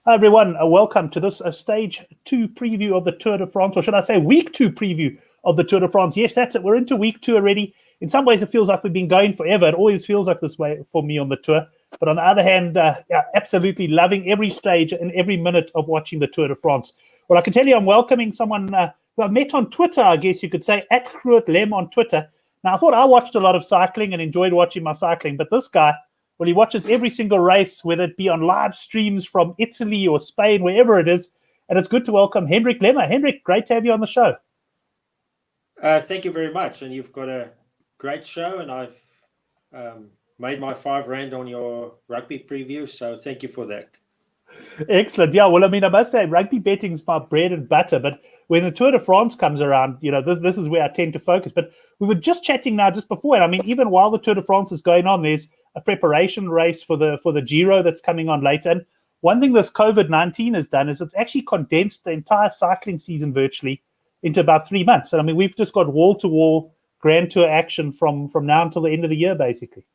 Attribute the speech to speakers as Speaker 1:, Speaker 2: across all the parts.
Speaker 1: Hi everyone, welcome to this stage 2 preview of the Tour de France, or should I say week 2 preview of the Tour de France. Yes, that's it. We're into week 2 already. In some ways, it feels like we've been going forever. It always feels like this way for me on the tour. But on the other hand, absolutely loving every stage and every minute of watching the Tour de France. Well, I can tell you I'm welcoming someone who I met on Twitter, I guess you could say, at Hendrik Lemmer on Twitter. Now, I thought I watched a lot of cycling and enjoyed watching my cycling, but this guy, well, he watches every single race, whether it be on live streams from Italy or Spain, wherever it is. And it's good to welcome Hendrik Lemmer. Hendrik, great to have you on the show.
Speaker 2: Thank you very much. And you've got a great show, and I've made my R5 on your rugby preview. So thank you for that.
Speaker 1: Excellent. Yeah, well, I mean, I must say rugby betting is my bread and butter, but when the Tour de France comes around, you know, this is where I tend to focus. But we were just chatting now just before, and I mean, even while the Tour de France is going on, there's a preparation race for the Giro that's coming on later. And one thing this COVID-19 has done is it's actually condensed the entire cycling season virtually into about 3 months. And I mean, we've just got wall-to-wall Grand Tour action from now until the end of the year, basically.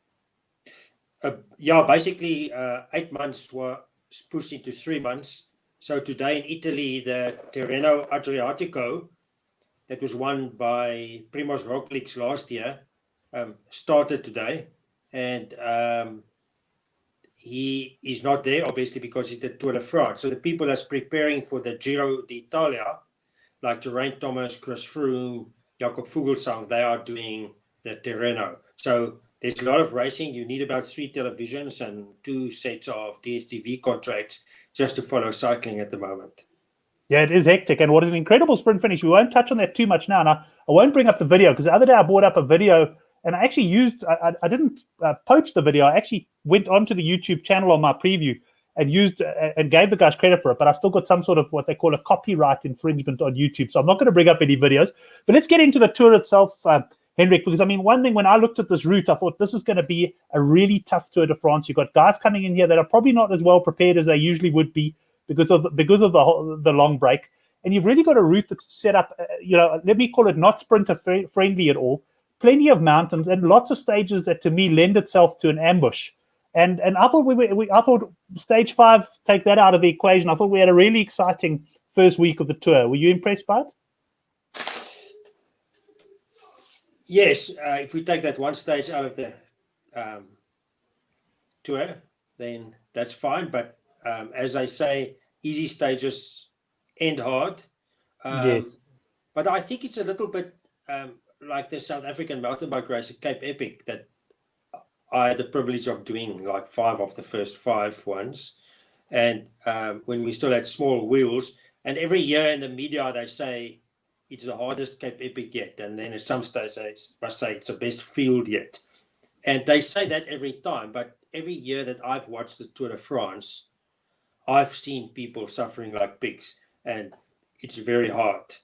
Speaker 2: Basically 8 months were pushed into 3 months. So today in Italy, the Tirreno Adriatico, that was won by Primož Roglič last year, started today. And he is not there, obviously, because it's the Tour de France. So the people that's preparing for the Giro d'Italia, like Geraint Thomas, Chris Froome, Jakob Fuglsang, they are doing the Tirreno. So there's a lot of racing. You need about 3 televisions and 2 sets of DSTV contracts just to follow cycling at the moment.
Speaker 1: Yeah, it is hectic. And what an incredible sprint finish. We won't touch on that too much now. Now, I won't bring up the video because the other day I brought up a video and I actually I didn't poach the video. I actually went onto the YouTube channel on my preview and used and gave the guys credit for it. But I still got some sort of what they call a copyright infringement on YouTube. So I'm not going to bring up any videos. But let's get into the tour itself, Hendrik, because I mean, one thing, when I looked at this route, I thought this is going to be a really tough Tour de France. You've got guys coming in here that are probably not as well prepared as they usually would be because of the long break. And you've really got a route that's set up, let me call it not sprinter friendly at all. Plenty of mountains and lots of stages that to me lend itself to an ambush. And I thought I thought stage 5, take that out of the equation. I thought we had a really exciting first week of the tour. Were you impressed by it?
Speaker 2: Yes, if we take that one stage out of the tour, then that's fine. But as I say, easy stages end hard.
Speaker 1: Yes.
Speaker 2: But I think it's a little bit like the South African mountain bike race at Cape Epic that I had the privilege of doing like 5 of the first 5 ones. And when we still had small wheels, and every year in the media, they say it's the hardest Cape Epic yet. And then at some stage, they must say it's the best field yet. And they say that every time. But every year that I've watched the Tour de France, I've seen people suffering like pigs. And it's very hard.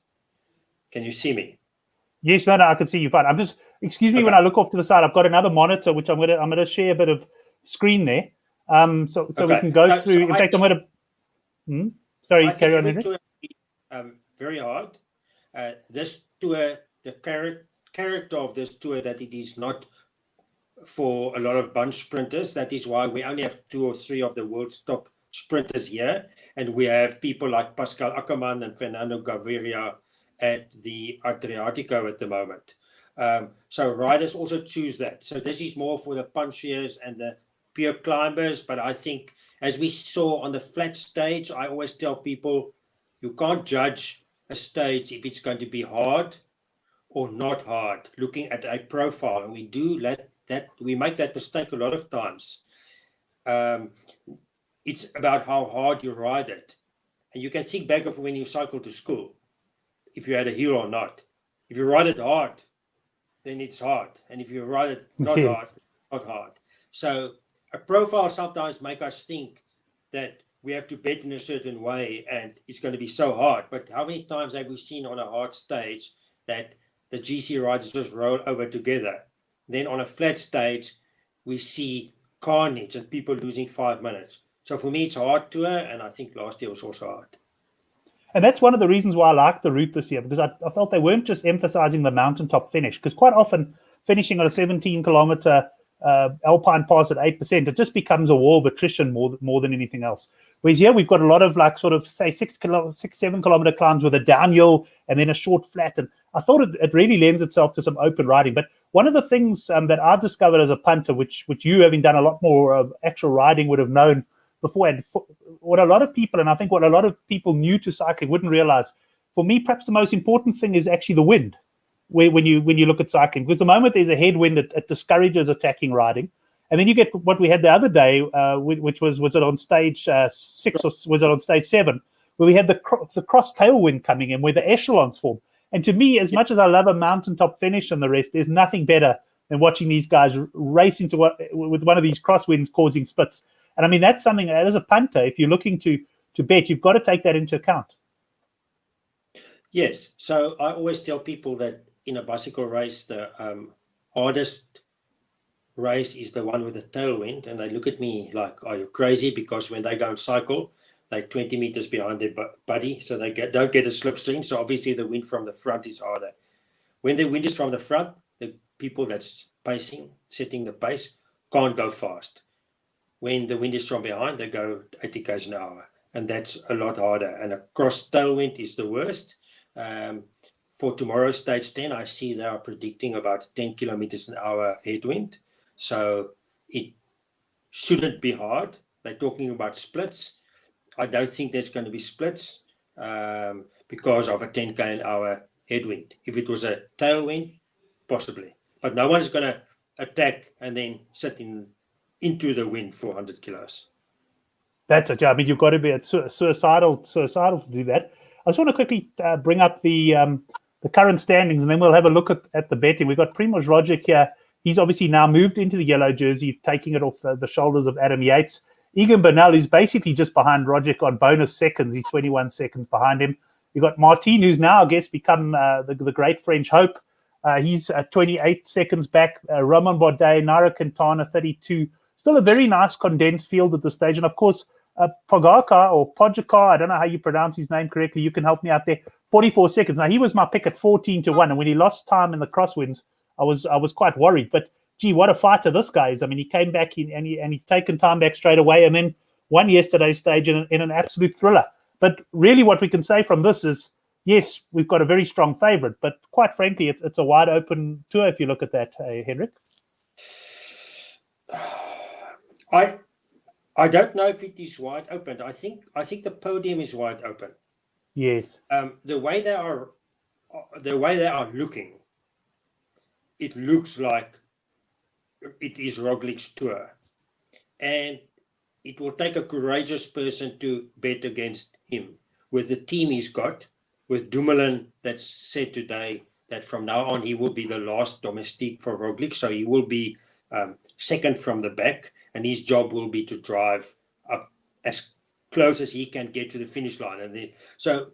Speaker 2: Can you see me?
Speaker 1: Yes, no, I can see you fine. I'm just, excuse me, okay. When I look off to the side, I've got another monitor, which I'm gonna share a bit of screen there. So okay. We can go through. In fact, I'm gonna. Sorry, carry on, Hendrik.
Speaker 2: Very hard. This tour, the character of this tour, that it is not for a lot of bunch sprinters. That is why we only have 2 or 3 of the world's top sprinters here, and we have people like Pascal Ackermann and Fernando Gaviria at the Adriatico at the moment. So riders also choose that. So this is more for the punchiers and the pure climbers. But I think, as we saw on the flat stage, I always tell people, you can't judge a stage if it's going to be hard or not hard, looking at a profile. And we make that mistake a lot of times. It's about how hard you ride it. And you can think back of when you cycle to school, if you had a heel or not. If you ride it hard, then it's hard. And if you ride it not hard, not hard. So a profile sometimes make us think that we have to bet in a certain way and it's going to be so hard. But how many times have we seen on a hard stage that the GC riders just roll over together? Then on a flat stage, we see carnage and people losing 5 minutes. So for me, it's a hard tour, and I think last year was also hard.
Speaker 1: And that's one of the reasons why I liked the route this year, because I felt they weren't just emphasizing the mountaintop finish, because quite often finishing on a 17-kilometer Alpine Pass at 8%, it just becomes a wall of attrition more than anything else. Whereas here we've got a lot of like sort of say 7 kilometer climbs with a downhill and then a short flat. And I thought it really lends itself to some open riding. But one of the things that I've discovered as a punter, which you having done a lot more actual riding would have known beforehand, what a lot of people, and I think what a lot of people new to cycling wouldn't realize, for me, perhaps the most important thing is actually the wind. When you look at cycling, because the moment there's a headwind, it discourages attacking riding, and then you get what we had the other day, which was it on stage 6 or was it on stage 7, where we had the cross tailwind coming in, where the echelons form. And to me, as much as I love a mountaintop finish and the rest, there's nothing better than watching these guys race into with one of these crosswinds causing splits. And I mean, that's something as a punter, if you're looking to bet, you've got to take that into account.
Speaker 2: Yes. So I always tell people that in a bicycle race, the hardest race is the one with the tailwind. And they look at me like, are you crazy? Because when they go and cycle, they're 20 meters behind their buddy. So they don't get a slipstream. So obviously the wind from the front is harder. When the wind is from the front, the people that's pacing, setting the pace, can't go fast. When the wind is from behind, they go 80 km an hour. And that's a lot harder. And a cross tailwind is the worst. For tomorrow's stage 10, I see they are predicting about 10 kilometers an hour headwind. So it shouldn't be hard. They're talking about splits. I don't think there's going to be splits because of a 10 km an hour headwind. If it was a tailwind, possibly. But no one's going to attack and then sit into the wind for 100 kilos.
Speaker 1: That's it. Yeah, I mean, you've got to be suicidal to do that. I just want to quickly bring up the current standings, and then we'll have a look at the betting. We've got Primož Roglic here. He's obviously now moved into the yellow jersey, taking it off the shoulders of Adam Yates. Egan Bernal is basically just behind Roglic on bonus seconds. He's 21 seconds behind him. You've got Martin, who's now, I guess, become the great French hope. He's 28 seconds back. Romain Bardet, Nairo Quintana, 32. Still a very nice condensed field at this stage. And, of course, Pogacar, I don't know how you pronounce his name correctly. You can help me out there. 44 seconds. Now, he was my pick at 14-1. And when he lost time in the crosswinds, I was quite worried. But, gee, what a fighter this guy is. I mean, he came back and he's taken time back straight away and then won yesterday's stage in an absolute thriller. But really what we can say from this is, yes, we've got a very strong favorite. But quite frankly, it's a wide open tour if you look at that, Hendrik.
Speaker 2: I don't know if it is wide open. I think the podium is wide open.
Speaker 1: Yes.
Speaker 2: The way they are looking, it looks like it is Roglic's tour, and it will take a courageous person to bet against him. With the team he's got, with Dumoulin, that's said today that from now on he will be the last domestique for Roglic, so he will be second from the back, and his job will be to drive up as close as he can get to the finish line. And then, so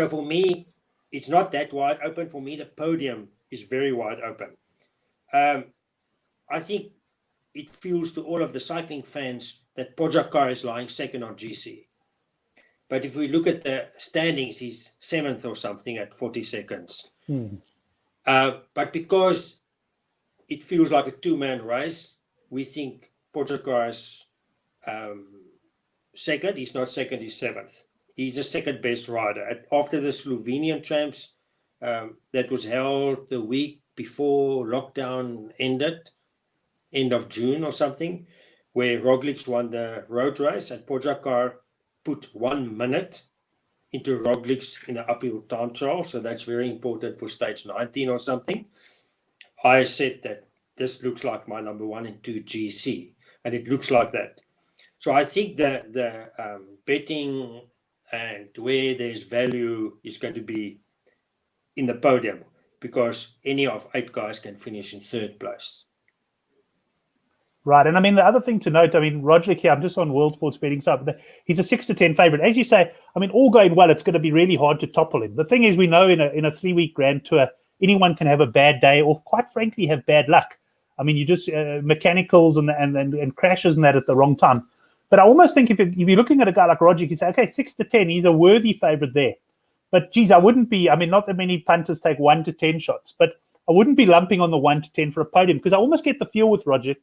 Speaker 2: for me, it's not that wide open. For me, the podium is very wide open. I think it feels to all of the cycling fans that Pogacar is lying second on GC. But if we look at the standings, he's 7th or something at 40 seconds. But because it feels like a two-man race, we think Pogacar is second. He's not second, he's 7th. He's the second best rider. After the Slovenian champs that was held the week before lockdown ended, end of June or something, where Roglic won the road race and Pogacar put 1 minute into Roglic in the uphill time trial. So that's very important for stage 19 or something. I said that this looks like my number 1 and 2 GC, and it looks like that. So I think the betting and where there's value is going to be in the podium, because any of 8 guys can finish in 3rd place.
Speaker 1: Right. And I mean, the other thing to note, I mean, Roglic here, I'm just on World Sports Betting side, but he's a 6-10 favorite. As you say, I mean, all going well, it's going to be really hard to topple him. The thing is, we know in a 3-week Grand Tour, anyone can have a bad day or quite frankly have bad luck. I mean, you just mechanicals and crashes and that at the wrong time. But I almost think if you're looking at a guy like Roglic, you say, okay, 6-10, he's a worthy favorite there. But geez, I wouldn't be, I mean, not that many punters take 1 to 10 shots, but I wouldn't be lumping on the 1 to 10 for a podium, because I almost get the feel with Roglic,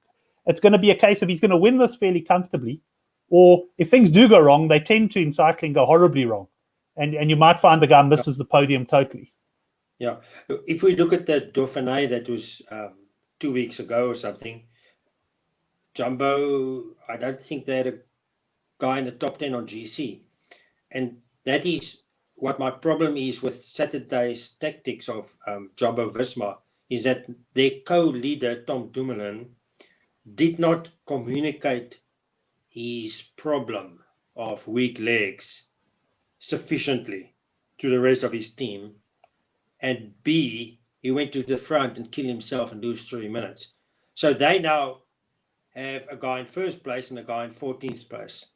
Speaker 1: it's going to be a case of he's going to win this fairly comfortably, or if things do go wrong, they tend to in cycling go horribly wrong, and you might find the guy misses the podium totally.
Speaker 2: Yeah, if we look at the Dauphiné that was 2 weeks ago or something, Jumbo, I don't think they had a guy in the top 10 on GC. And that is what my problem is with Saturday's tactics of Jumbo Visma, is that their co-leader, Tom Dumoulin, did not communicate his problem of weak legs sufficiently to the rest of his team. And B, he went to the front and killed himself and lose 3 minutes. So they now have a guy in first place and a guy in 14th place.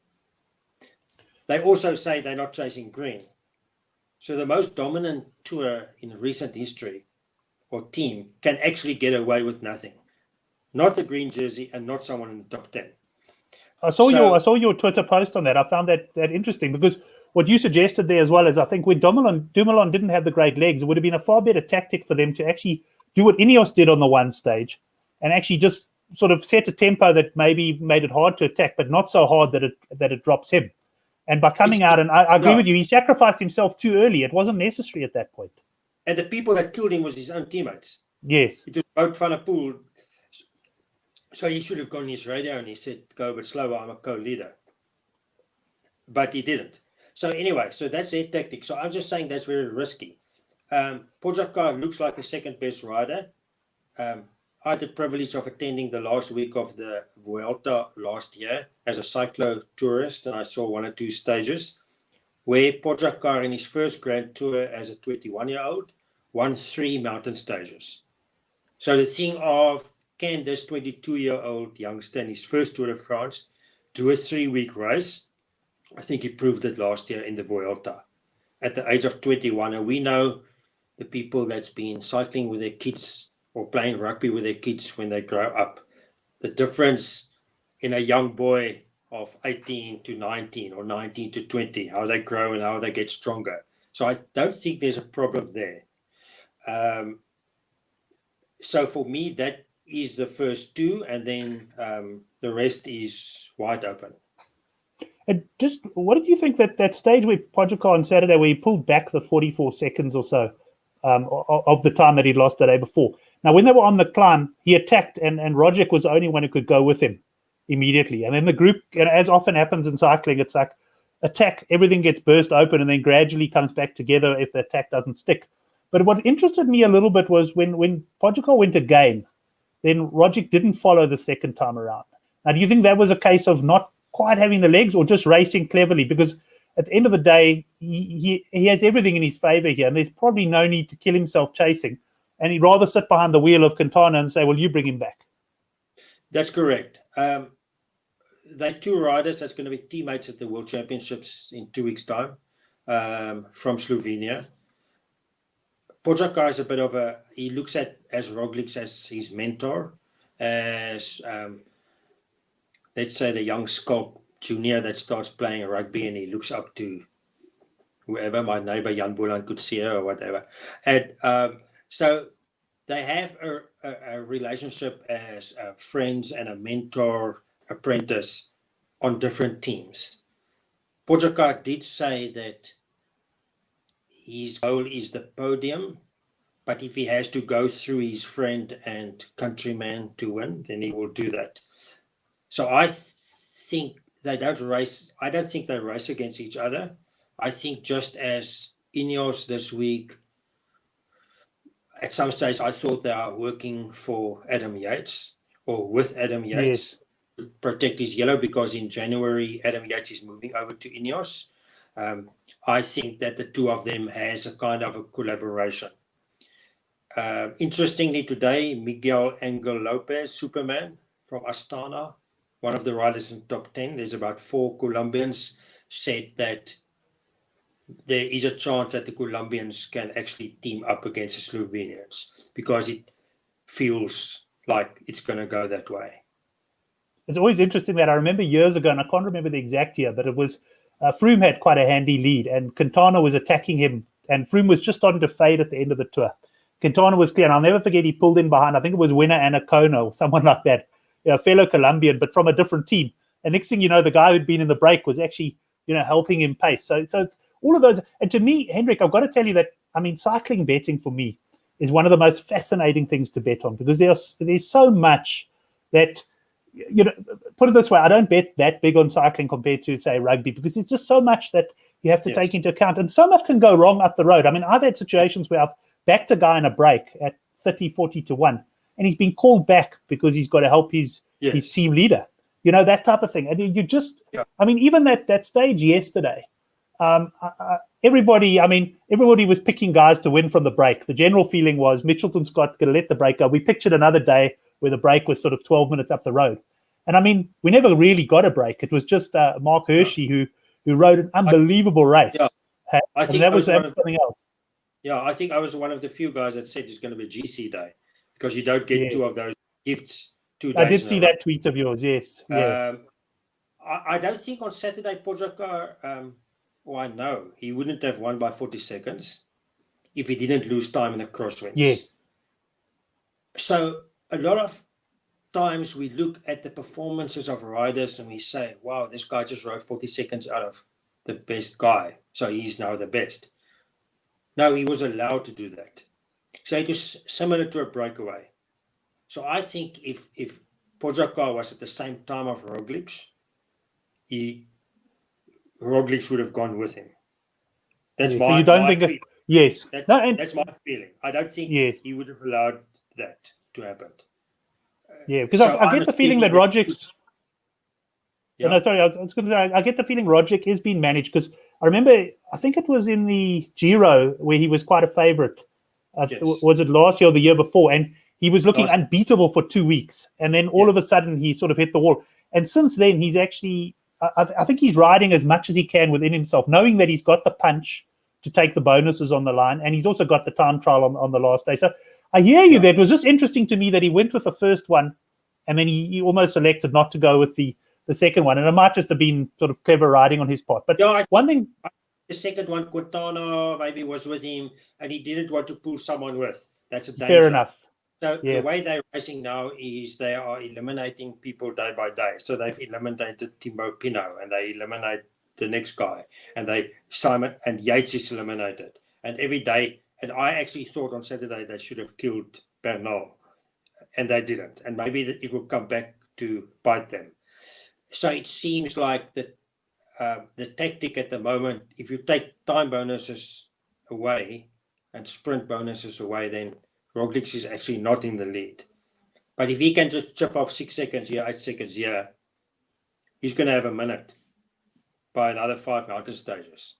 Speaker 2: They also say they're not chasing green. So the most dominant tour in recent history or team can actually get away with nothing. Not the green jersey and not someone in the top 10.
Speaker 1: I saw your Twitter post on that. I found that interesting, because what you suggested there as well is, I think when Dumoulin didn't have the great legs, it would have been a far better tactic for them to actually do what Ineos did on the one stage and actually just sort of set a tempo that maybe made it hard to attack, but not so hard that it drops him. And by coming out, and I agree with you, he sacrificed himself too early. It wasn't necessary at that point.
Speaker 2: And the people that killed him was his own teammates.
Speaker 1: Yes.
Speaker 2: It was Wout van der Poel. So he should have gone on his radio and he said, go a bit slower, I'm a co-leader. But he didn't. So anyway, so that's their tactic. So I'm just saying that's very risky. Pogačar looks like the second best rider. I had the privilege of attending the last week of the Vuelta last year as a cyclo-tourist, and I saw 1 or 2 stages where Pogačar in his first Grand Tour as a 21-year-old won 3 mountain stages. So the thing of, can this 22-year-old youngster in his first Tour de France do a 3-week race? I think he proved it last year in the Vuelta at the age of 21. And we know the people that's been cycling with their kids or playing rugby with their kids when they grow up. The difference in a young boy of 18 to 19 or 19 to 20, how they grow and how they get stronger. So I don't think there's a problem there. So for me, that is the first 2, and then the rest is wide open.
Speaker 1: And just what did you think that stage where Pogačar on Saturday, where he pulled back the 44 seconds or so of the time that he'd lost the day before? Now, when they were on the climb, he attacked, and Roglic was the only one who could go with him immediately. And then the group, as often happens in cycling, it's like attack, everything gets burst open and then gradually comes back together if the attack doesn't stick. But what interested me a little bit was when Pogačar went again, then Roglic didn't follow the second time around. Now, do you think that was a case of not quite having the legs or just racing cleverly? Because at the end of the day, he has everything in his favor here, and there's probably no need to kill himself chasing. And he'd rather sit behind the wheel of Quintana and say, well, you bring him back.
Speaker 2: That's correct. They're 2 riders that's going to be teammates at the World Championships in 2 weeks' time from Slovenia. Pogačar is a bit of he looks at as Roglic as his mentor, as let's say the young Skulk junior that starts playing rugby and he looks up to whoever, my neighbor Jan Boland could see her or whatever. And so they have a relationship as friends and a mentor-apprentice on different teams. Pogačar did say that his goal is the podium, but if he has to go through his friend and countryman to win, then he will do that. So I think they don't race. I don't think they race against each other. I think just as Ineos this week, at some stage, I thought they are working for Adam Yates or with Adam Yates to protect his yellow, because in January, Adam Yates is moving over to Ineos. I think that the 2 of them has a kind of a collaboration. Interestingly, today, Miguel Angel Lopez, Superman from Astana, one of the riders in the top 10, there's about 4 Colombians, said that there is a chance that the Colombians can actually team up against the Slovenians, because it feels like it's going to go that way.
Speaker 1: It's always interesting that I remember years ago, and I can't remember the exact year, but it was Froome had quite a handy lead, and Quintana was attacking him, and Froome was just starting to fade at the end of the tour. Quintana was clear, and I'll never forget he pulled in behind, I think it was winner Anna Kona or someone like that, a fellow Colombian, but from a different team. And next thing you know, the guy who'd been in the break was actually, helping him pace. So it's all of those. And to me, Hendrik, I've got to tell you that, cycling betting for me is one of the most fascinating things to bet on, because there's so much that, put it this way, I don't bet that big on cycling compared to, say, rugby, because it's just so much that you have to take into account. And so much can go wrong up the road. I've had situations where I've backed a guy in a break at 30, 40 to 1, and he's been called back because he's got to help his team leader. That type of thing. And you just, even that stage yesterday, everybody was picking guys to win from the break. The general feeling was Mitchelton Scott's going to let the break go. We pictured another day where the break was sort of 12 minutes up the road. And we never really got a break. It was just Mark Hershey who rode an unbelievable race.
Speaker 2: I think
Speaker 1: that was something else.
Speaker 2: Yeah, I think I was one of the few guys that said it's going to be GC day, because you don't get two of those gifts 2 days.
Speaker 1: I did see that tweet of yours, yes.
Speaker 2: I don't think on Saturday, Pogacar, I know he wouldn't have won by 40 seconds if he didn't lose time in the crosswinds.
Speaker 1: Yes.
Speaker 2: So a lot of times we look at the performances of riders and we say, wow, this guy just rode 40 seconds out of the best guy, so he's now the best. No, he was allowed to do that. So it was similar to a breakaway. So I think if Pogacar was at the same time of Roglic, Roglic would have gone with him. That's my feeling.
Speaker 1: Yes.
Speaker 2: That's my feeling. I don't think he would have allowed that to happen.
Speaker 1: Yeah, because I get the feeling that Roglic. No, sorry, I was going to say, I get the feeling Roglic is being managed, because I remember, I think it was in the Giro where he was quite a favourite. Was it last year or the year before? And he was looking unbeatable for 2 weeks. And then all of a sudden he sort of hit the wall. And since then, he's actually, I think he's riding as much as he can within himself, knowing that he's got the punch to take the bonuses on the line. And he's also got the time trial on the last day. So I hear you there. It was just interesting to me that he went with the first one, and then he almost elected not to go with the second one. And it might just have been sort of clever riding on his part. But one thing...
Speaker 2: The second one, Cortana maybe was with him, and he didn't want to pull someone with. That's a danger.
Speaker 1: Fair enough.
Speaker 2: So the way they're racing now is they are eliminating people day by day. So they've eliminated Thibaut Pinot, and they eliminate the next guy, and Simon and Yates is eliminated. And every day, and I actually thought on Saturday they should have killed Bernal, and they didn't. And maybe it will come back to bite them. So it seems like the tactic at the moment, if you take time bonuses away and sprint bonuses away, then Roglic is actually not in the lead. But if he can just chip off 6 seconds here, 8 seconds here, he's going to have a minute by another 5 mountain stages.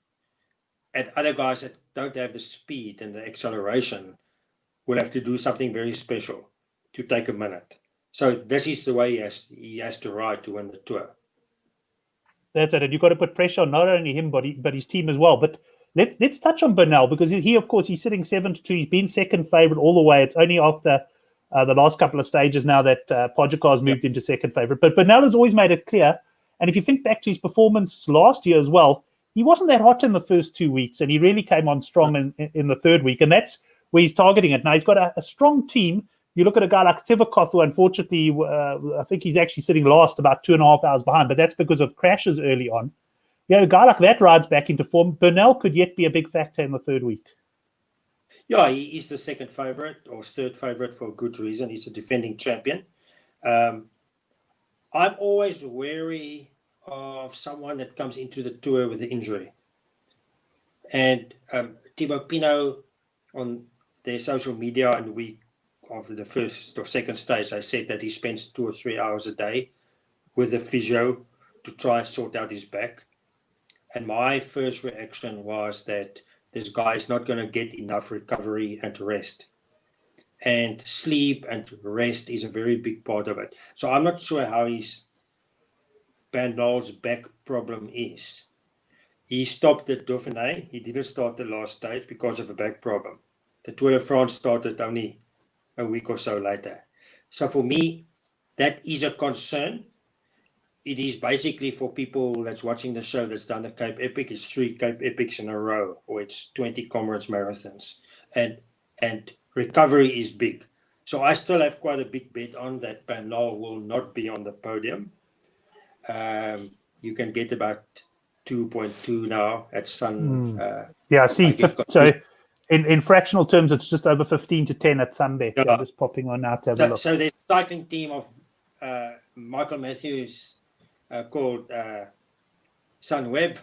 Speaker 2: And other guys that don't have the speed and the acceleration will have to do something very special to take a minute. So this is the way he has to ride to win the Tour.
Speaker 1: That's it. And you've got to put pressure on not only him, but his team as well. But let's touch on Bernal, because he, of course, he's sitting 7-2. He's been second favourite all the way. It's only after the last couple of stages now that Pogacar's moved into second favourite. But Bernal has always made it clear. And if you think back to his performance last year as well, he wasn't that hot in the first 2 weeks, and he really came on strong in the third week. And that's where he's targeting it. Now, he's got a strong team. You look at a guy like Sivakov, who unfortunately, I think he's actually sitting last, about 2.5 hours behind, but that's because of crashes early on. A guy like that rides back into form. Bernal could yet be a big factor in the third week.
Speaker 2: Yeah, he is the second favourite or third favourite for a good reason. He's a defending champion. I'm always wary of someone that comes into the Tour with an injury. And Thibaut Pinot, on their social media in the week after the first or second stage, they said that he spends 2 or 3 hours a day with a physio to try and sort out his back. And my first reaction was that this guy is not going to get enough recovery and rest. And sleep and rest is a very big part of it. So I'm not sure how Bernal's back problem is. He stopped at Dauphiné. He didn't start the last stage because of a back problem. The Tour de France started only a week or so later. So for me, that is a concern. It is basically for people that's watching the show that's done the Cape Epic. It's 3 Cape Epics in a row, or it's 20 Comrades marathons. And recovery is big. So I still have quite a big bet on that Bernal will not be on the podium. You can get about 2.2 now at Sun.
Speaker 1: Yeah, I
Speaker 2: if I
Speaker 1: see.
Speaker 2: get
Speaker 1: So
Speaker 2: confused.
Speaker 1: in fractional terms, it's just over 15-10 at Sunbet. Yeah,
Speaker 2: Yeah.
Speaker 1: just popping on now to have a look.
Speaker 2: So there's a cycling team of Michael Matthews called Sunweb.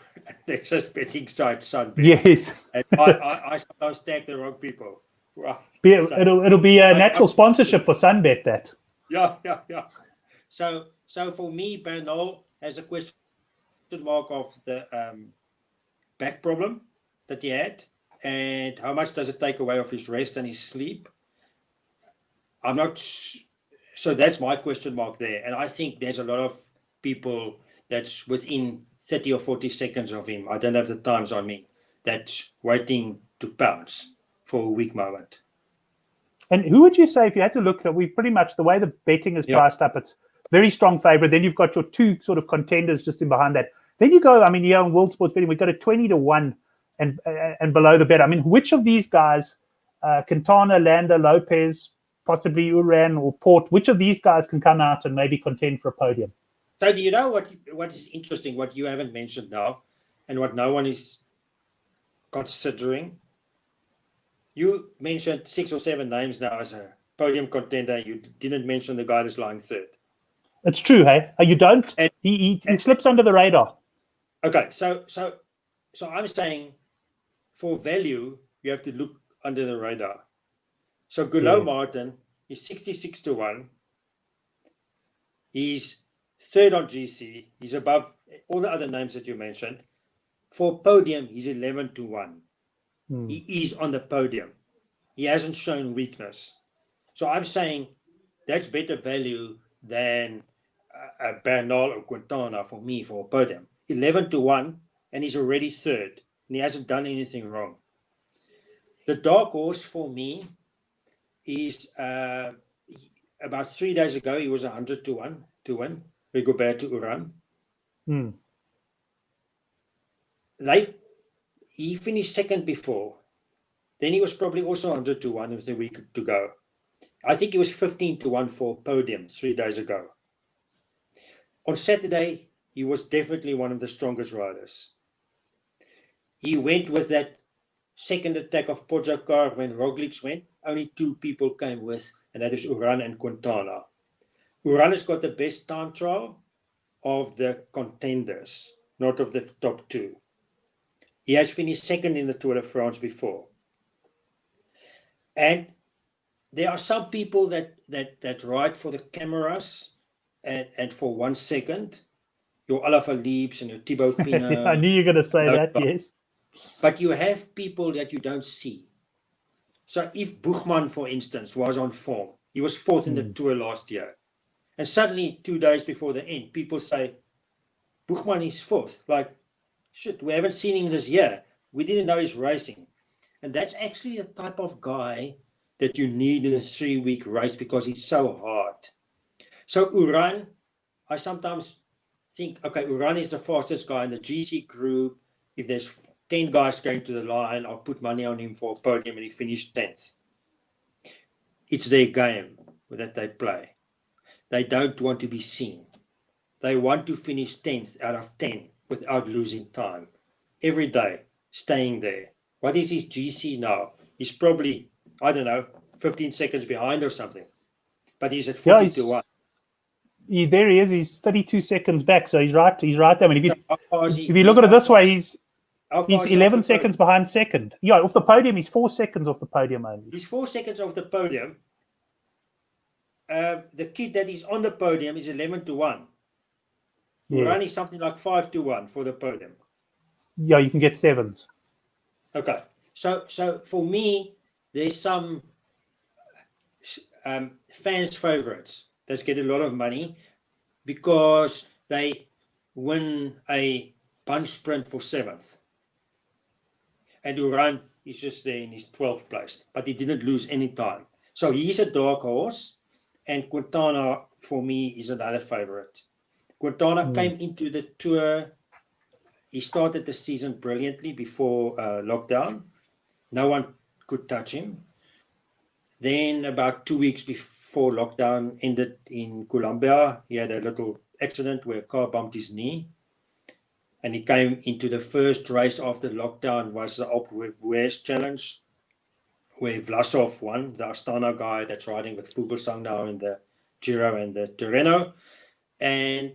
Speaker 2: There's just betting site Sunbet.
Speaker 1: Yes.
Speaker 2: And I sometimes tag the wrong people. Right. So,
Speaker 1: It'll be a natural sponsorship for Sunbet, that.
Speaker 2: yeah. So for me, Bernal has a question mark of the back problem that he had, and how much does it take away of his rest and his sleep? I'm not. So that's my question mark there, and I think there's a lot of people that's within 30 or 40 seconds of him. I don't have the times on me. That's waiting to pounce for a weak moment.
Speaker 1: And who would you say, if you had to look at, we pretty much, the way the betting is priced up, it's very strong favorite. Then you've got your two sort of contenders just in behind that. Then you go, I mean, on World Sports Betting, we've got a 20-1 and below the bet. I mean, which of these guys, Quintana, Landa, Lopez, possibly Uran or Port, which of these guys can come out and maybe contend for a podium?
Speaker 2: So do you know what is interesting, what you haven't mentioned now, and what no one is considering? You mentioned 6 or 7 names now as a podium contender. You didn't mention the guy that's lying third.
Speaker 1: It's true, hey? You don't?
Speaker 2: And,
Speaker 1: he slips under the radar.
Speaker 2: Okay, so I'm saying for value, you have to look under the radar. So Goulot Martin is 66-1. He's third on GC. He's above all the other names that you mentioned. For podium, he's 11-1. He is on the podium. He hasn't shown weakness. So I'm saying that's better value than Bernal or Quintana for me for a podium. 11-1, and he's already third, and he hasn't done anything wrong. The dark horse for me is about 3 days ago, he was 100-1 to win. We go back to Uran. He finished second before. Then he was probably also 100-1 with a week to go. I think he was 15-1 for podium 3 days ago. On Saturday, he was definitely one of the strongest riders. He went with that second attack of Pogačar when Roglic went. Only 2 people came with, and that is Uran and Quintana. Uran has got the best time trial of the contenders, not of the top 2. He has finished second in the Tour de France before. And there are some people that ride for the cameras and for 1 second, your Alaphilippes and your Thibaut Pinot.
Speaker 1: I knew you were going to say that, yes.
Speaker 2: But you have people that you don't see. So if Buchmann, for instance, was on form, he was 4th in the Tour last year. And suddenly, 2 days before the end, people say, Buchmann is 4th. Like, shit, we haven't seen him this year. We didn't know he's racing. And that's actually the type of guy that you need in a 3-week race because he's so hard. So Uran, I sometimes think, okay, Uran is the fastest guy in the GC group. If there's 10 guys going to the line, I'll put money on him for a podium and he finished 10th. It's their game that they play. They don't want to be seen. They want to finish 10th out of 10 without losing time. Every day, staying there. What is his GC now? He's probably, I don't know, 15 seconds behind or something. But he's at 40-1.
Speaker 1: There he is. He's 32 seconds back, so he's right there. I mean, if you look at it this way, he's 11 seconds behind second. Yeah, off the podium, he's 4 seconds off the podium only.
Speaker 2: He's 4 seconds off the podium. The kid that is on the podium is 11-1. Uran is something like 5-1 for the podium.
Speaker 1: Yeah, you can get 7s.
Speaker 2: Okay, so for me, there's some fans' favorites that get a lot of money because they win a bunch sprint for 7th. And Uran is just there in his 12th place, but he didn't lose any time. So he's a dark horse, and Quintana, for me, is another favorite. Quintana came into the Tour. He started the season brilliantly before lockdown. No one could touch him. Then about 2 weeks before lockdown ended in Colombia, he had a little accident where a car bumped his knee. And he came into the first race after lockdown, was the Alpe d'Huez Challenge, where Vlasov won, the Astana guy that's riding with Fuglsang now in the Giro and the Tirreno. And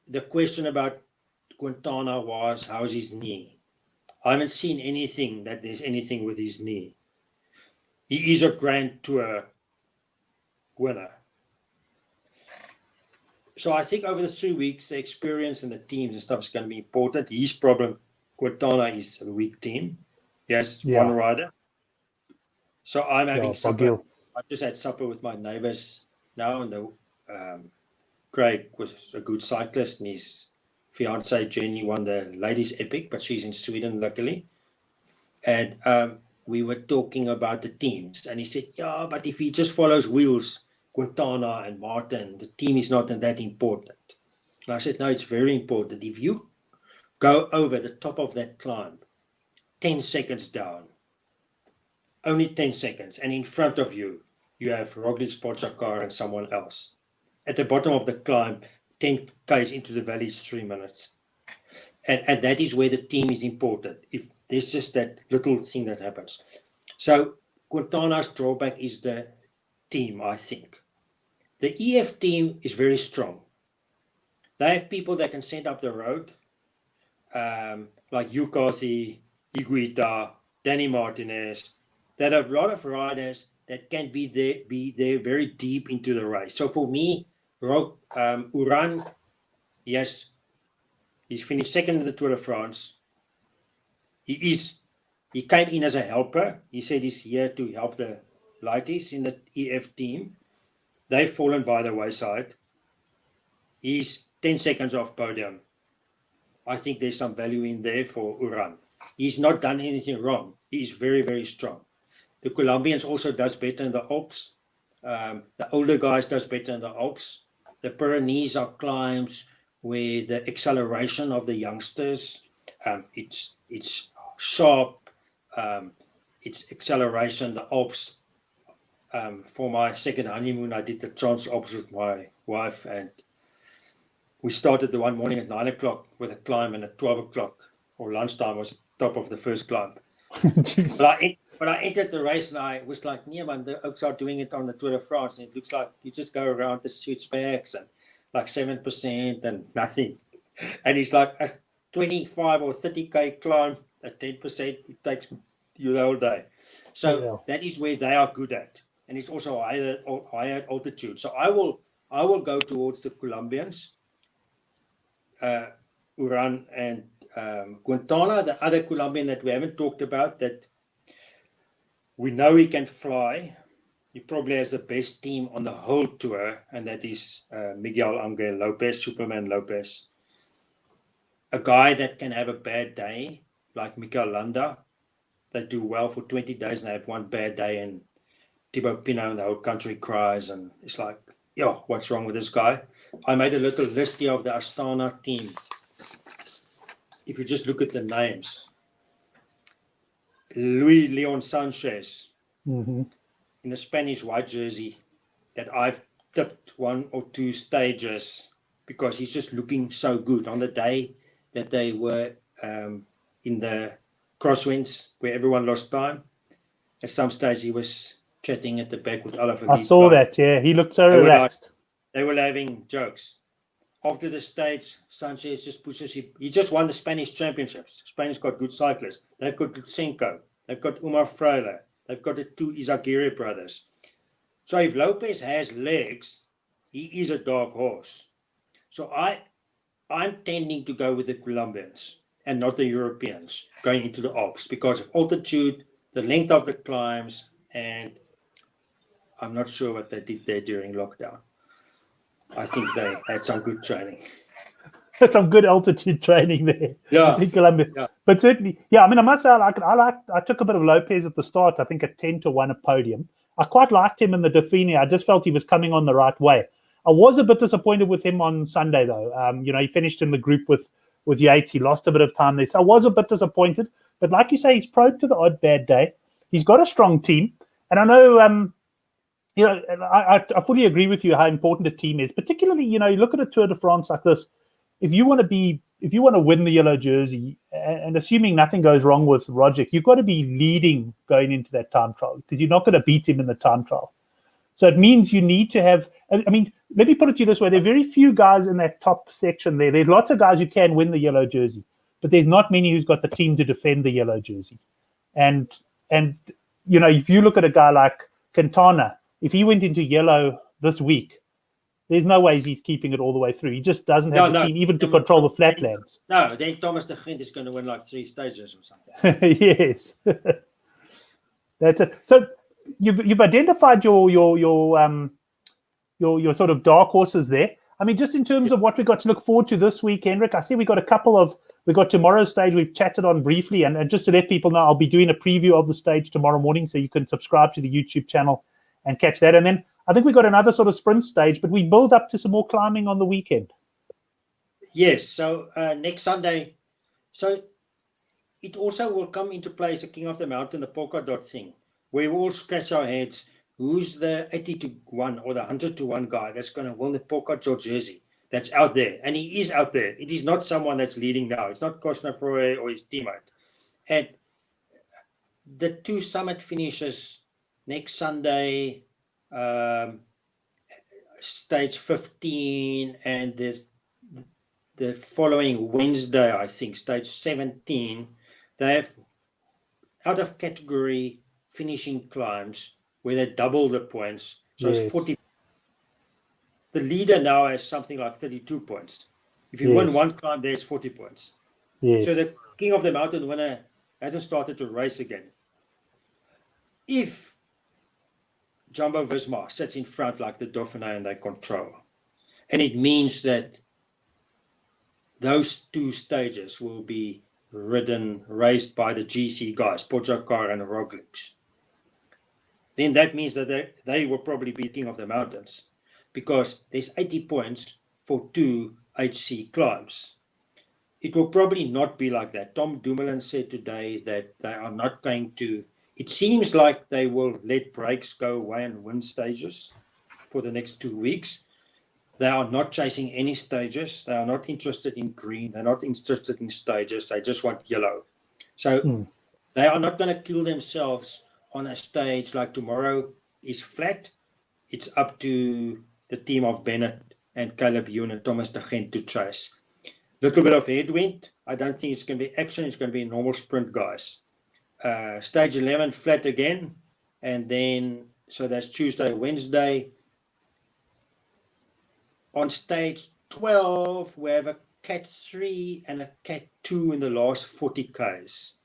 Speaker 2: the question about Quintana was, how's his knee? I haven't seen anything that there's anything with his knee. He is a Grand Tour winner. So I think over the 3 weeks, the experience and the teams and stuff is going to be important. His problem, Quintana, is a weak team. Yes, one rider. So I'm having supper. I just had supper with my neighbors now, and Craig was a good cyclist, and his fiancée Jenny won the ladies epic, but she's in Sweden luckily. And we were talking about the teams, and he said, yeah, but if he just follows wheels, Quintana and Martin, the team is not that important. And I said, no, it's very important. If you go over the top of that climb, 10 seconds down, only 10 seconds, and in front of you, you have Roglic, Pogačar, and someone else. At the bottom of the climb, 10 k's into the valley is 3 minutes. And that is where the team is important. If there's just that little thing that happens. So Quintana's drawback is the team, I think. The EF team is very strong. They have people that can send up the road, like Ukasi, Higuita, Danny Martinez, that have a lot of riders that can be there very deep into the race. So for me, Uran, yes, he's finished second in the Tour de France. He came in as a helper. He said he's here to help the lighties in the EF team. They've fallen by the wayside. He's 10 seconds off podium. I think there's some value in there for Uran. He's not done anything wrong. He's very, very strong. The Colombians also does better in the Alps. The older guys does better in the Alps. The Pyrenees are climbs where the acceleration of the youngsters, it's sharp, it's acceleration. The Alps, for my second honeymoon, I did the Trans-Alps with my wife, and we started the one morning at 9 o'clock with a climb, and at 12 o'clock or lunchtime was top of the first climb. But I entered the race and I was like, yeah, man, the Oaks are doing it on the Tour de France, and it looks like you just go around the switchbacks and like 7% and nothing. And it's like a 25 or 30K climb at 10%, it takes you the whole day. So that is where they are good at. And it's also higher at altitude. So I will go towards the Colombians, Uran and Quintana, the other Colombian that we haven't talked about, that we know he can fly. He probably has the best team on the whole tour, and that is Miguel Angel Lopez, Superman Lopez. A guy that can have a bad day, like Mikel Landa. They do well for 20 days and they have one bad day, and Thibaut Pinot and the whole country cries, and it's like, yo, what's wrong with this guy? I made a little list here of the Astana team. If you just look at the names. Luis Leon Sanchez in the Spanish white jersey that I've tipped 1 or 2 stages because he's just looking so good. On the day that they were in the crosswinds where everyone lost time, at some stage he was chatting at the back with Alaphilippe.
Speaker 1: I saw that, yeah. He looked so relaxed.
Speaker 2: They were having jokes. After the stage, Sanchez just pushes him. He just won the Spanish championships. Spain's got good cyclists. They've got Lutsenko. They've got Umar Freire. They've got the 2 Izagirre brothers. So if Lopez has legs, he is a dark horse. So I'm tending to go with the Colombians and not the Europeans going into the Alps because of altitude, the length of the climbs, and I'm not sure what they did there during lockdown. I think they had some good training.
Speaker 1: Some good altitude training there in Colombia. Yeah. But certainly, I mean, I must say, I took a bit of Lopez at the start. I think at 10 to 1 a podium. I quite liked him in the Dauphiné. I just felt he was coming on the right way. I was a bit disappointed with him on Sunday, though. He finished in the group with Yates. He lost a bit of time there. So I was a bit disappointed. But like you say, he's prone to the odd bad day. He's got a strong team. And I know I fully agree with you how important a team is. Particularly, you look at a Tour de France like this. If you want to win the yellow jersey, and assuming nothing goes wrong with Rogic, you've got to be leading going into that time trial because you're not going to beat him in the time trial. So it means you need to have. I mean, let me put it to you this way: there are very few guys in that top section there. There's lots of guys who can win the yellow jersey, but there's not many who's got the team to defend the yellow jersey. And if you look at a guy like Quintana, if he went into yellow this week, there's no ways he's keeping it all the way through. He just doesn't have the team even to control the flatlands.
Speaker 2: No, then Thomas de Gent is going to win like 3 stages or something.
Speaker 1: Yes, that's it. So you've identified your sort of dark horses there. I mean, just in terms of what we got to look forward to this week, Hendrik, I see we got tomorrow's stage we've chatted on briefly, and just to let people know, I'll be doing a preview of the stage tomorrow morning, so you can subscribe to the YouTube channel and catch that. And then I think we got another sort of sprint stage, but we build up to some more climbing on the weekend.
Speaker 2: Yes, so next Sunday, so it also will come into play as a King of the Mountain, the polka dot thing, where we all scratch our heads, who's the 80-1 or the 100-1 guy that's going to win the polka dot jersey that's out there. And he is out there. It is not someone that's leading now. It's not Kosnefroy or his teammate. And the 2 summit finishes next Sunday, stage 15, and the following Wednesday, I think, stage 17, they have out of category finishing climbs where they double the points. So It's 40. The leader now has something like 32 points. If you win one climb, there's 40 points.
Speaker 1: Yes.
Speaker 2: So the King of the Mountain winner hasn't started to race again. If Jumbo Visma sits in front like the Dauphiné and they control, and it means that those 2 stages will be raced by the GC guys, Pogačar and Roglic, then that means that they will probably be King of the Mountains, because there's 80 points for 2 HC climbs. It will probably not be like that. Tom Dumoulin said today that they are not going to. It seems like they will let breaks go away and win stages for the next 2 weeks. They are not chasing any stages. They are not interested in green. They're not interested in stages. They just want yellow. So they are not going to kill themselves on a stage like tomorrow is flat. It's up to the team of Bennett and Caleb Ewan and Thomas de Gent to chase. Little bit of headwind. I don't think it's going to be action. It's going to be normal sprint, guys. Stage 11 flat again, and then so that's Tuesday, Wednesday. On stage 12, we have a Cat 3 and a Cat 2 in the last 40 Ks,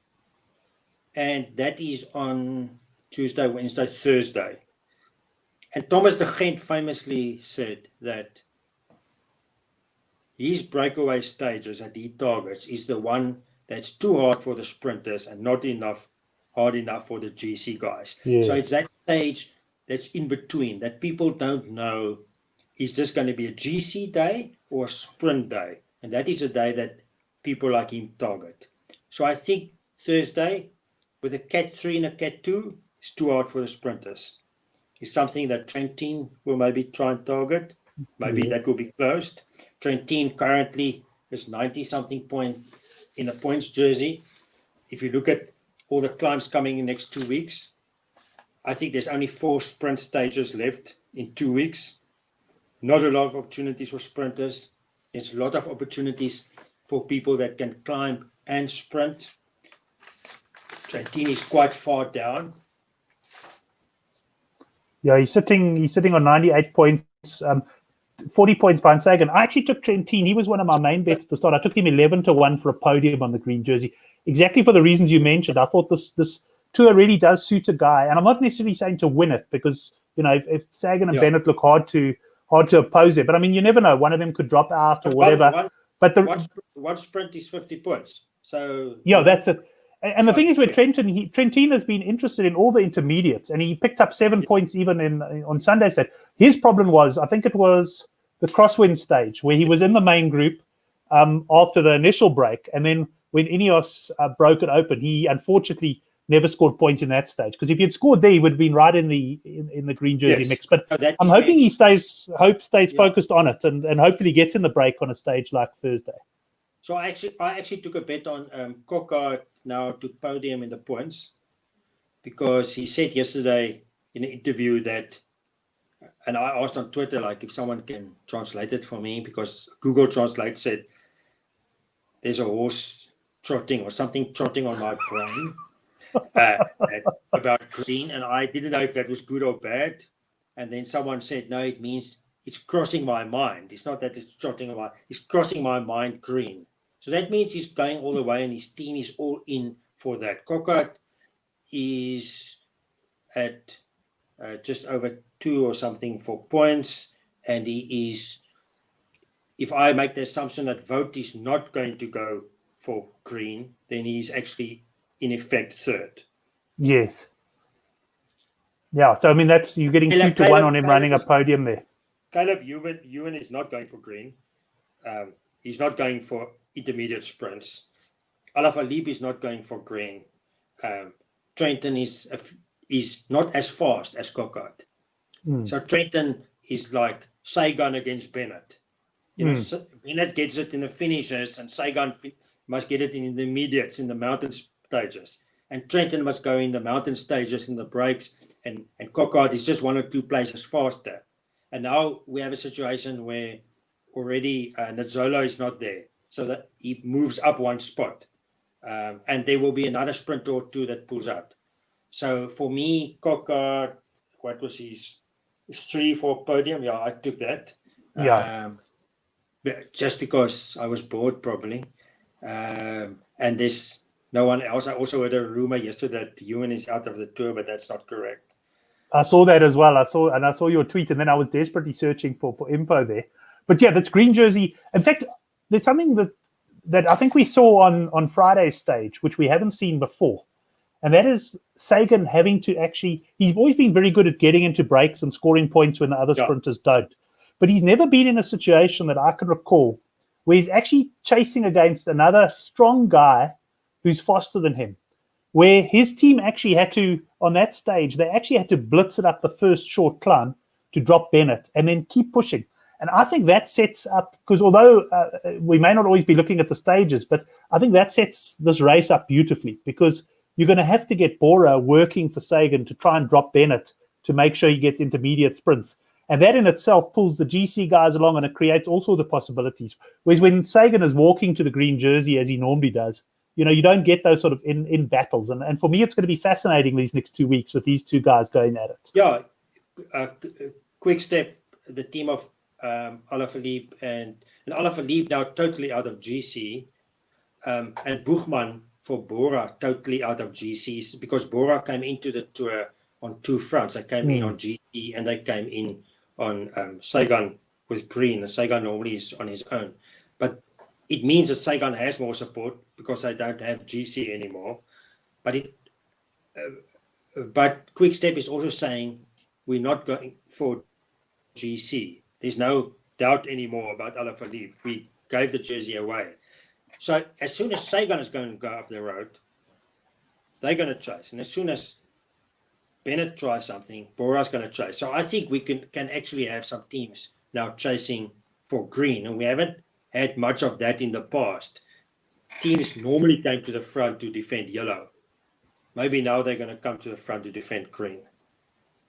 Speaker 2: and that is on Tuesday, Wednesday, Thursday. And Thomas de Gent famously said that his breakaway stages that he targets is the one that's too hard for the sprinters and not hard enough for the GC guys.
Speaker 1: Yeah.
Speaker 2: So it's that stage that's in between that people don't know, is this going to be a GC day or a sprint day? And that is a day that people like him target. So I think Thursday with a Cat 3 and a Cat 2 is too hard for the sprinters. It's something that Trentin will maybe try and target. Maybe that will be closed. Trentin currently is 90-something point in a points jersey. If you look at all the climbs coming in next 2 weeks, I think there's only 4 sprint stages left in 2 weeks. Not a lot of opportunities for sprinters. There's a lot of opportunities for people that can climb and sprint. Trentin is quite far down.
Speaker 1: Yeah, he's sitting on 98 points, 40 points behind Sagan. I actually took Trentin. He was one of my main bets at the start. I took him 11-1 for a podium on the green jersey, exactly for the reasons you mentioned. I thought this tour really does suit a guy, and I'm not necessarily saying to win it because if Sagan and Bennett look hard to oppose it, but I mean you never know. One of them could drop out or whatever.
Speaker 2: One sprint is 50 points. So
Speaker 1: that's it. And the thing is, with Trentin has been interested in all the intermediates, and he picked up 7 points even on Sunday's stage. His problem was, I think it was the crosswind stage where he was in the main group after the initial break, and then when Ineos broke it open, he unfortunately never scored points in that stage. Because if he had scored there, he would have been right in the green jersey mix. But I'm hoping he stays focused on it and hopefully gets in the break on a stage like Thursday.
Speaker 2: So I actually took a bet on Cockart now to podium in the points, because he said yesterday in an interview that, and I asked on Twitter, like, if someone can translate it for me, because Google Translate said there's a horse trotting or something trotting on my brain about green, and I didn't know if that was good or bad. And then someone said, no, it means it's crossing my mind. It's not that it's trotting on it's crossing my mind green. So that means he's going all the way and his team is all in for that. Cockart is at just over 2 or something for points, and he is, if I make the assumption that Vote is not going to go for green, then he's actually in effect third.
Speaker 1: Yes. Yeah, so I mean, that's, you're getting 2-1 on him running a podium there.
Speaker 2: Caleb Ewan is not going for green. He's not going for intermediate sprints. Alaphilippe is not going for green. Trenton is not as fast as Cockart. So Trenton is like Sagan against Bennett. Bennett gets it in the finishes, and Sagan must get it in the intermediates in the mountain stages. And Trenton must go in the mountain stages in the breaks, and Cockart is just 1 or 2 places faster. And now we have a situation where already Nazzolo is not there, so that he moves up 1 spot. And there will be another sprint or 2 that pulls out. So for me, Cockart, what was his 3 for podium? Yeah, I took that. Just because I was bored, probably. And there's no one else. I also heard a rumor yesterday that Ewan is out of the tour, but that's not correct.
Speaker 1: I saw that as well. I saw your tweet, and then I was desperately searching for info there. But yeah, that's green jersey. In fact, there's something that I think we saw on Friday's stage, which we haven't seen before. And that is Sagan having to actually, he's always been very good at getting into breaks and scoring points when the other sprinters don't. But he's never been in a situation that I can recall where he's actually chasing against another strong guy who's faster than him, where his team actually had to, on that stage, they actually had to blitz it up the first short climb to drop Bennett and then keep pushing. And I think that sets up, because although we may not always be looking at the stages, but I think that sets this race up beautifully, because you're going to have to get Bora working for Sagan to try and drop Bennett to make sure he gets intermediate sprints. And that in itself pulls the GC guys along, and it creates all sorts of possibilities. Whereas when Sagan is walking to the green jersey, as he normally does, you don't get those sort of in battles. And for me, it's going to be fascinating these next 2 weeks with these 2 guys going at it.
Speaker 2: Yeah. Quick step, the team of Alaphilippe and Alaphilippe now totally out of GC, and Buchmann for Bora totally out of GCs, because Bora came into the tour on 2 fronts. They came in on GC and they came in on Sagan with green. And Sagan normally is on his own. But it means that Sagan has more support because they don't have GC anymore. But Quick Step is also saying we're not going for GC. There's no doubt anymore about Alaphilippe. We gave the jersey away. So as soon as Sagan is going to go up the road, they're going to chase. And as soon as Bennett tries something, Bora's going to chase. So I think we can actually have some teams now chasing for green. And we haven't had much of that in the past. Teams normally came to the front to defend yellow. Maybe now they're going to come to the front to defend green.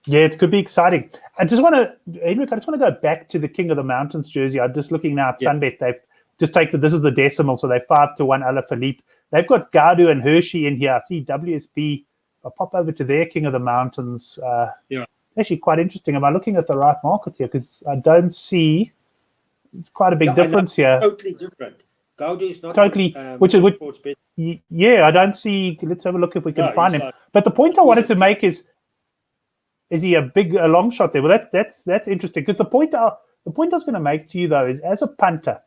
Speaker 1: Yeah, it could be exciting. Hendrik, I just want to go back to the King of the Mountains jersey. I'm just looking now at Sunbet. They've just taken, this is the decimal, so they're 5-1 Alaphilippe. They've got Gaudu and Hershey in here. I see WSB. I'll pop over to their King of the Mountains. Actually quite interesting. Am I looking at the right market here? Because I don't see, it's quite a big difference here.
Speaker 2: Totally different. Gaudu is not
Speaker 1: totally, I don't see. Let's have a look if we can find him. But the point I wanted to make is he a long shot there? Well, that's interesting, because the point I was going to make to you though is, as a punter,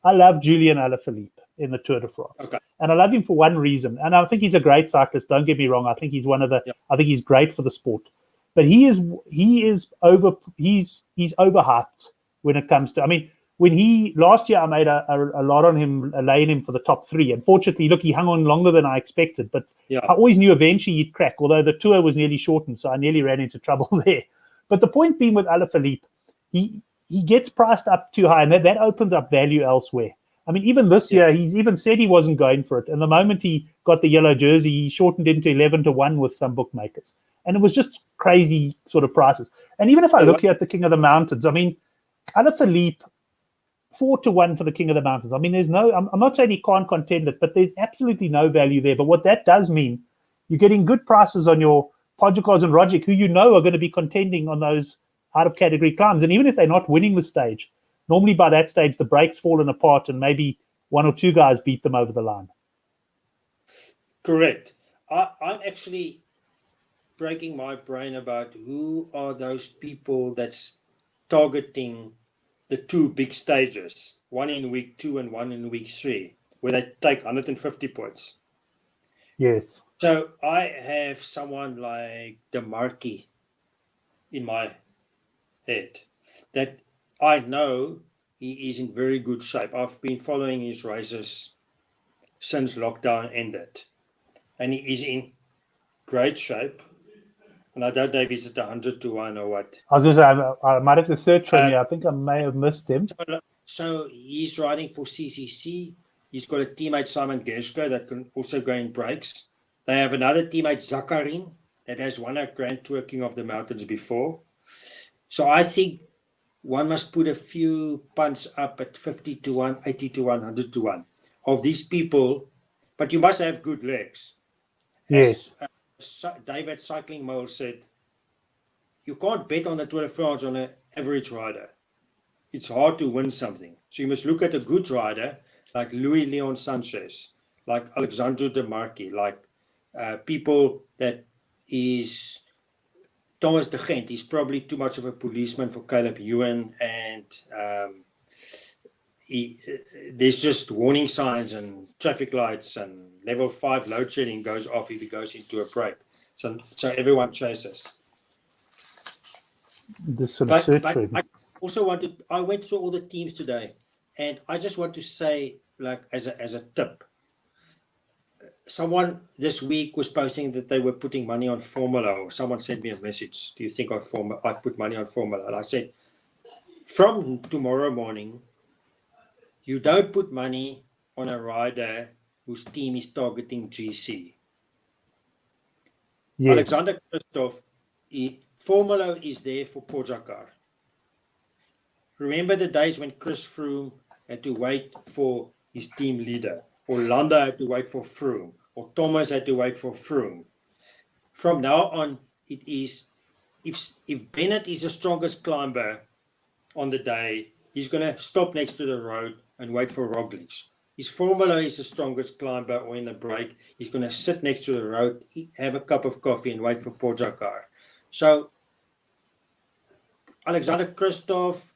Speaker 1: I love Julian Alaphilippe in the Tour de France, and I love him for one reason. And I think he's a great cyclist. Don't get me wrong. I think he's one of the. I think he's great for the sport, but he's overhyped when it comes to. I mean, last year I made a lot on him, laying him for the top 3. Unfortunately, look, he hung on longer than I expected, but
Speaker 2: Yeah.
Speaker 1: I always knew eventually he'd crack, although the tour was nearly shortened, so I nearly ran into trouble there. But the point being with Alaphilippe, he gets priced up too high, and that opens up value elsewhere. I mean, even this year, he's even said he wasn't going for it. And the moment he got the yellow jersey, he shortened into 11-1 with some bookmakers. And it was just crazy sort of prices. And even if I look here at the King of the Mountains, I mean, Alaphilippe, 4-1 for the King of the Mountains. I mean, there's no, I'm not saying he can't contend it, but there's absolutely no value there. But what that does mean, you're getting good prices on your Podgorkars and Rogic, who you know are going to be contending on those out-of-category climbs. And even if they're not winning the stage, normally by that stage, the break's fallen apart and maybe 1 or 2 guys beat them over the line.
Speaker 2: Correct. I'm actually breaking my brain about who are those people that's targeting the 2 big stages, one in week 2 and one in week 3, where they take 150 points.
Speaker 1: Yes.
Speaker 2: So I have someone like the Marquis in my head that I know he is in very good shape. I've been following his races since lockdown ended, and he is in great shape. And I don't know if he's at 100-1 or what.
Speaker 1: I was going to say, I might have to search for him here. I think I may have missed him.
Speaker 2: So he's riding for CCC. He's got a teammate, Simon Gershko, that can also go in breaks. They have another teammate, Zakarin, that has won a Grand Tour King of the Mountains before. So I think one must put a few punts up at 50-1, 80-1, 100-1 of these people, but you must have good legs.
Speaker 1: Yes.
Speaker 2: As David Cycling Mole said, you can't bet on the Tour de France on an average rider. It's hard to win something. So you must look at a good rider like Louis Leon Sanchez, like Alexandre de Marquis, like people that is Thomas de Gent. He's probably too much of a policeman for Caleb Ewan, and there's just warning signs and traffic lights, and level 5 load shedding goes off if he goes into a break. So everyone chases.
Speaker 1: This sort of search for him.
Speaker 2: I went through all the teams today, and I just want to say, like, as a tip, someone this week was posting that they were putting money on Formula, or someone sent me a message. Do you think I've put money on Formula? And I said, from tomorrow morning, you don't put money on a rider whose team is targeting GC. Yes. Alexander Kristoff, Formula is there for Podgorkar. Remember the days when Chris Froome had to wait for his team leader, or Landa had to wait for Froome, or Thomas had to wait for Froome. From now on, it is, if Bennett is the strongest climber on the day, he's going to stop next to the road and wait for Roglic. His Formula is the strongest climber, or in the break, he's going to sit next to the road, have a cup of coffee and wait for Podgorkar. So Alexander Kristoff,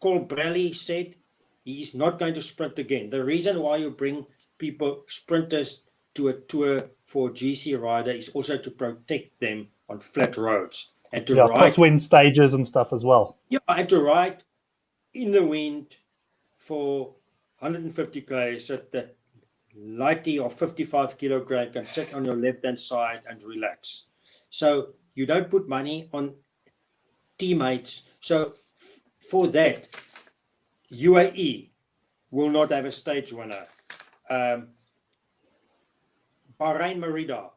Speaker 2: Colbrelli said he is not going to sprint again. The reason why you bring sprinters to a tour for a GC rider is also to protect them on flat roads and to ride
Speaker 1: crosswind stages and stuff as well.
Speaker 2: Yeah, and to ride in the wind for 150 km at the lighty of 55 kilogram, can sit on your left hand side and relax. So you don't put money on teammates. So for that, UAE will not have a stage winner. Bahrain Merida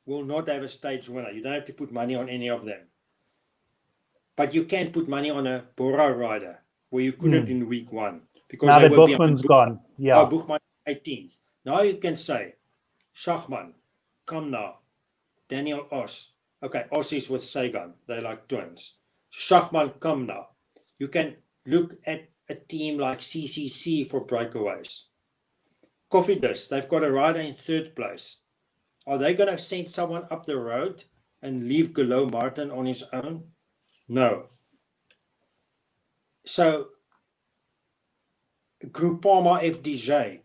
Speaker 2: will not have a stage winner. You don't have to put money on any of them. But you can put money on a Bora rider, where you couldn't in week 1. Because
Speaker 1: now that Buchmann's gone. Yeah.
Speaker 2: Oh, Buchmann 18th. Now you can say, Schachman, Kamna, Daniel Oss. Okay, Oss is with Sagan. They're like twins. Schachman, Kamna. You can look at a team like CCC for breakaways. Cofidis, they've got a rider in 3rd place. Are they going to send someone up the road and leave Galo Martin on his own? No. So, Groupama FDJ,